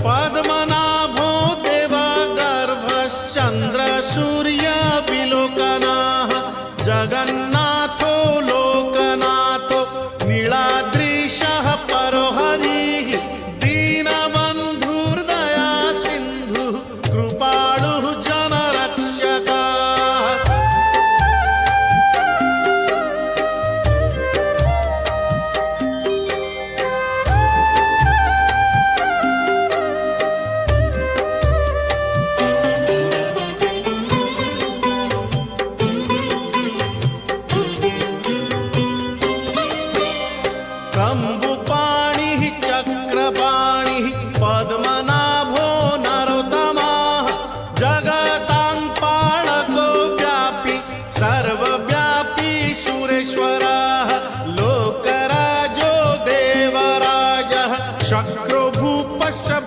पद्मनाभो देवगर्भश्चन्द्रसूर्यविलोकनः जगन्नाथो लोकनाथो नीलाद्रीशः परो हरिः दीनबन्धुर्दया सिन्धुः कृपालुः जनरक्षकः। कम्बुपाणिः चक्रपाणिः पद्मनाभो